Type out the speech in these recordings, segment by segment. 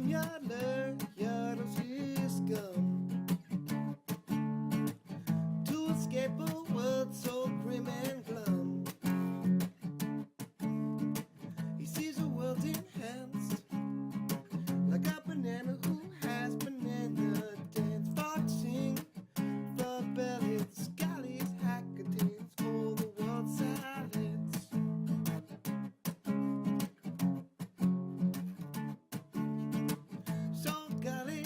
Yaddler, Yaddles his gum. To escape a world so grim and glum. He sees a world enhanced, like a banana who has banana dance. Foxing, the bellied scallies, hackatins for the world's silence. So golly,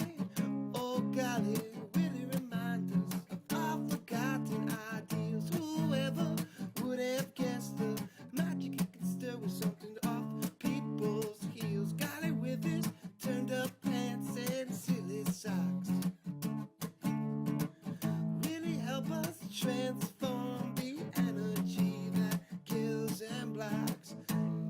oh golly, really remind us of our forgotten ideals. Whoever would have guessed the magic he could stir with something off people's heels. Golly, with his turned up pants and silly socks, really help us transform the energy that kills and blocks.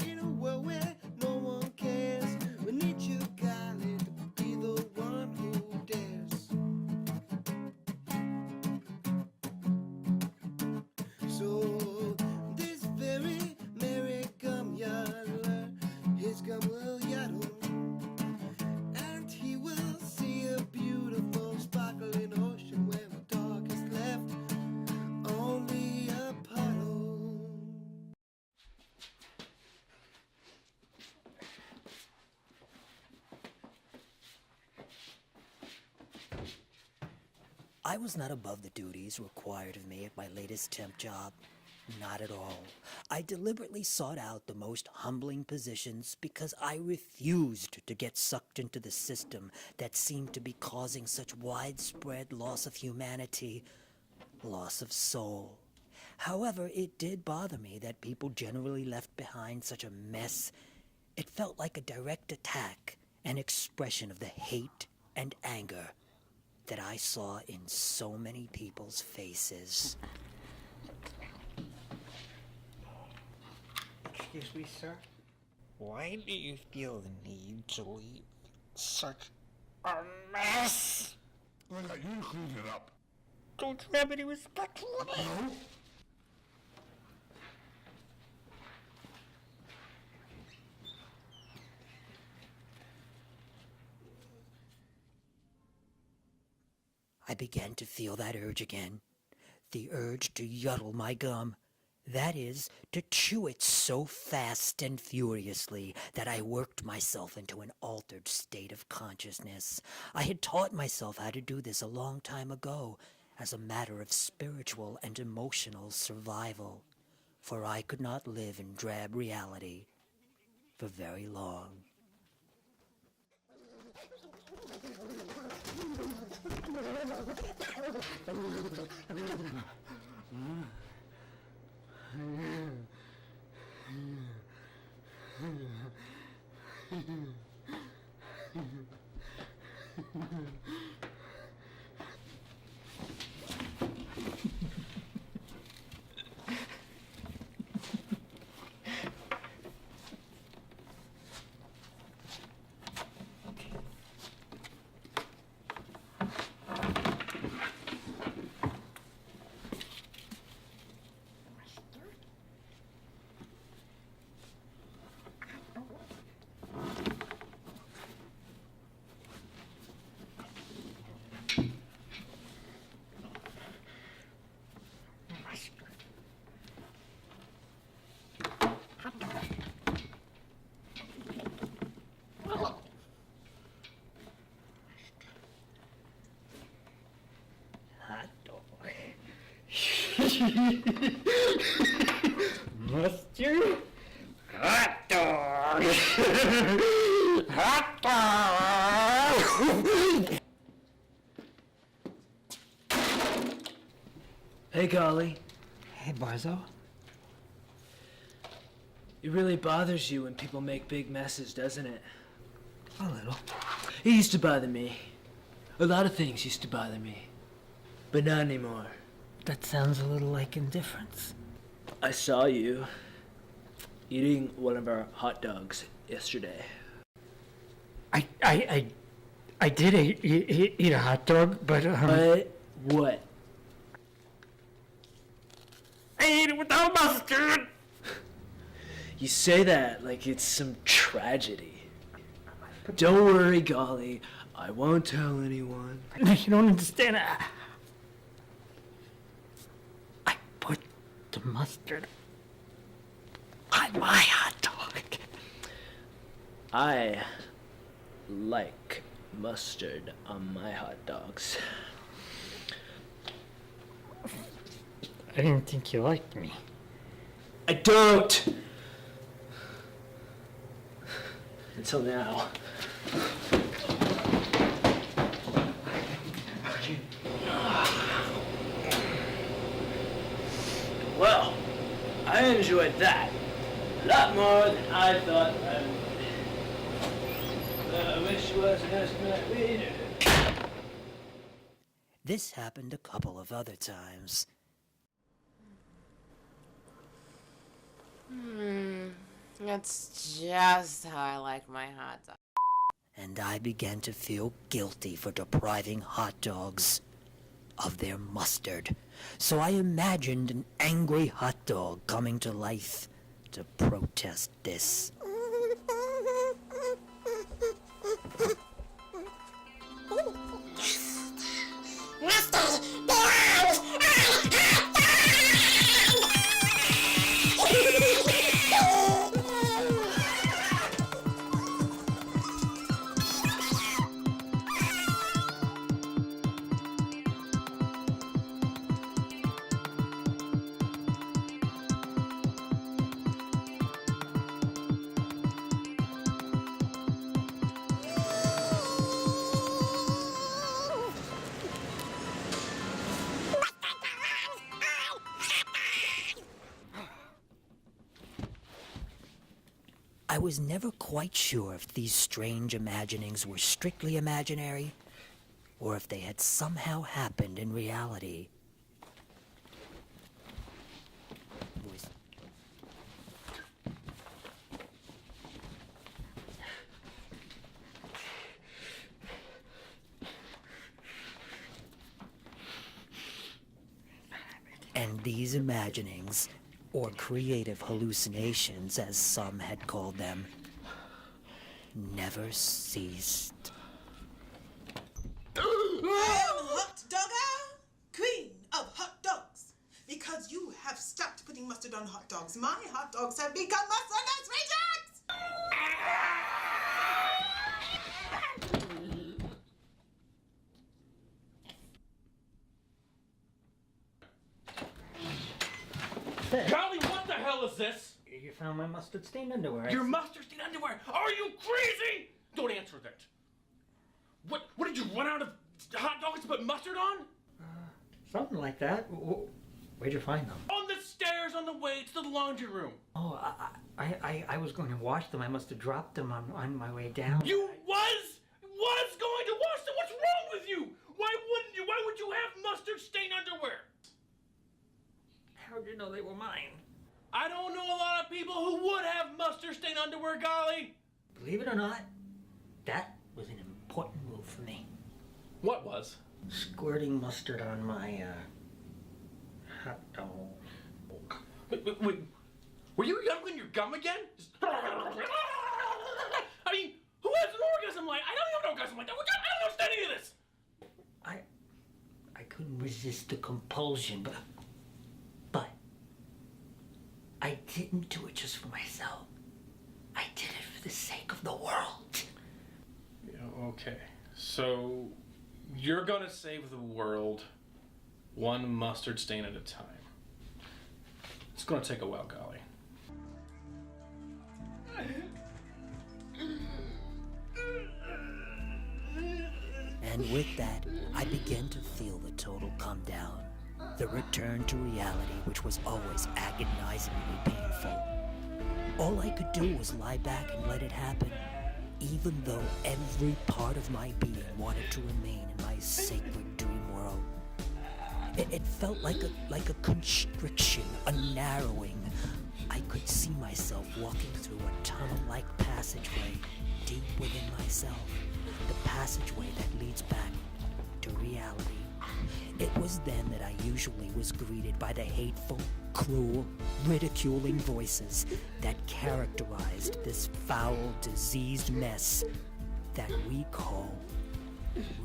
In a world where no one cares, we need you, golly, to be the one who dares. So this very merry gum yaddler, his gum will yaddle, and he will see a beautiful sparkling ocean where the dog has left only a puddle. I was not above the duties required of me at my latest temp job. Not at all. I deliberately sought out the most humbling positions because I refused to get sucked into the system that seemed to be causing such widespread loss of humanity, loss of soul. However, it did bother me that people generally left behind such a mess. It felt like a direct attack, an expression of the hate and anger that I saw in so many people's faces. Excuse me, sir. Why do you feel the need to leave such a mess? I got you to clean it up. Don't you have any respect for me? No? I began to feel that urge again. The urge to yuddle my gum. That is, to chew it so fast and furiously that I worked myself into an altered state of consciousness. I had taught myself how to do this a long time ago, as a matter of spiritual and emotional survival, for I could not live in drab reality for very long. Hot dog. Mustard? Hot dog! Hot dog! Hey, Golly. Hey, Barzo. It really bothers you when people make big messes, doesn't it? A little. It used to bother me. A lot of things used to bother me. But not anymore. That sounds a little like indifference. I saw you eating one of our hot dogs yesterday. I did eat a hot dog, but What? I ate it without mustard! You say that like it's some tragedy. Don't worry, Golly. I won't tell anyone. You don't understand. I put the mustard on my hot dog. I like mustard on my hot dogs. I didn't think you liked me. I don't! Until now. Well, I enjoyed that a lot more than I thought I would. I wish you was an estimate reader. This happened a couple of other times. That's just how I like my hot dog. And I began to feel guilty for depriving hot dogs of their mustard. So I imagined an angry hot dog coming to life to protest this. I was never quite sure if these strange imaginings were strictly imaginary, or if they had somehow happened in reality. And these imaginings, or creative hallucinations as some had called them, never ceased. I am Hot Dogger, queen of hot dogs. Because you have stopped putting mustard on hot dogs, my hot dogs have become mustardless rejects! Golly, what the hell is this? You found my mustard stained underwear. Your mustard stained underwear? Are you crazy? Don't answer that. What did you run out of hot dogs to put mustard on? Something like that. Where'd you find them? On the stairs on the way to the laundry room. Oh, I was going to wash them. I must have dropped them on my way down. You was going to wash them? What's wrong with you? Why wouldn't you? Why would you have mustard stained underwear? How'd you know they were mine? I don't know a lot of people who would have mustard stained underwear, Golly. Believe it or not, that was an important move for me. What was? Squirting mustard on my, hot dog. Wait. Were you yuggling your gum again? I mean, who has an orgasm like? I don't have an orgasm like that. I don't understand any of this. I couldn't resist the compulsion, but I didn't do it just for myself. I did it for the sake of the world. Yeah, okay. So, you're gonna save the world one mustard stain at a time. It's gonna take a while, Golly. And with that, I began to feel the total come down. The return to reality, which was always agonizingly painful. All I could do was lie back and let it happen, even though every part of my being wanted to remain in my sacred dream world. It felt like a constriction, a narrowing. I could see myself walking through a tunnel-like passageway deep within myself, the passageway that leads back to reality. It was then that I usually was greeted by the hateful, cruel, ridiculing voices that characterized this foul, diseased mess that we call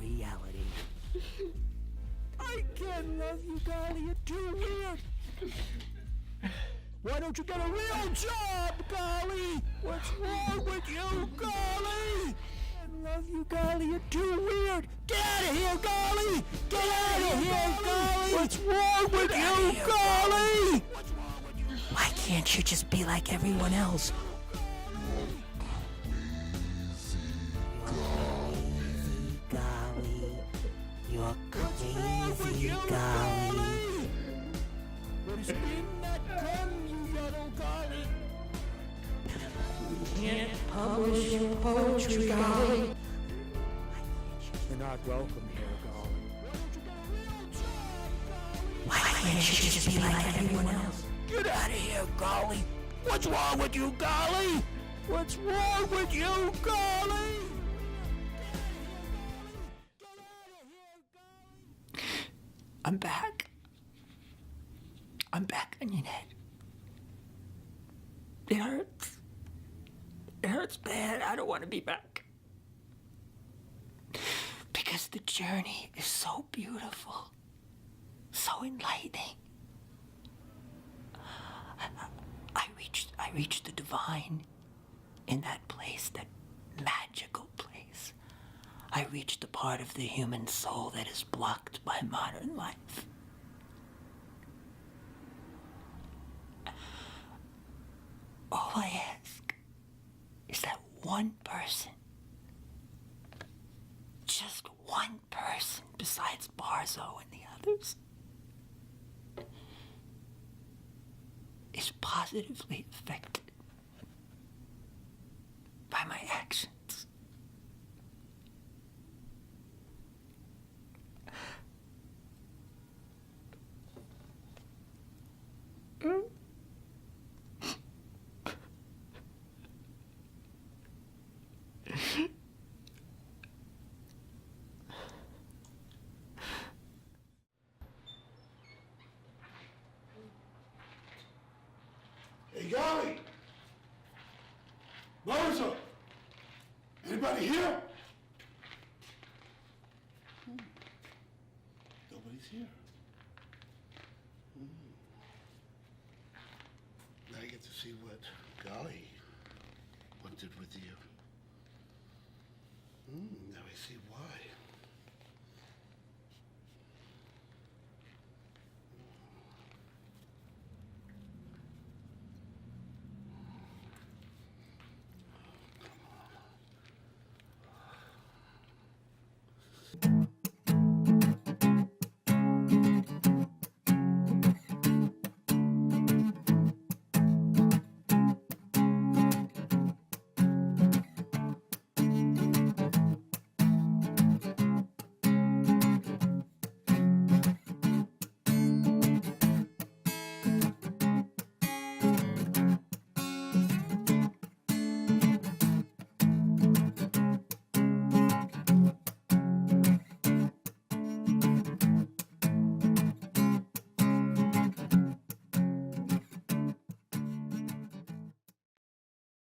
reality. I can't love you, Golly. You're too weird. Why don't you get a real job, Golly? What's wrong with you, Golly? I love you, Golly. You're too weird. Get out of here, Golly! Get out of here, Golly! What's wrong with you, Golly? Why can't you just be like everyone else? You're crazy, Golly. Spin that gun, you little Golly. We can't publish your poetry, Golly. You're not welcome here, Golly. Why can't you just be like everyone else? Get out of here, Golly. What's wrong with you, Golly? What's wrong with you, Golly? I'm back. I'm back, Onion Head. It hurts. It hurts bad. I don't want to be back. Because the journey is so beautiful, so enlightening. I reached the divine in that place, that magical place. I reached the part of the human soul that is blocked by modern life. All I ask is that one person, just one person besides Barzo and the others, is positively affected by my actions. Hey, Golly! Barzo! Anybody here? Nobody's here. Now I get to see what Golly wanted with you. Now I see why.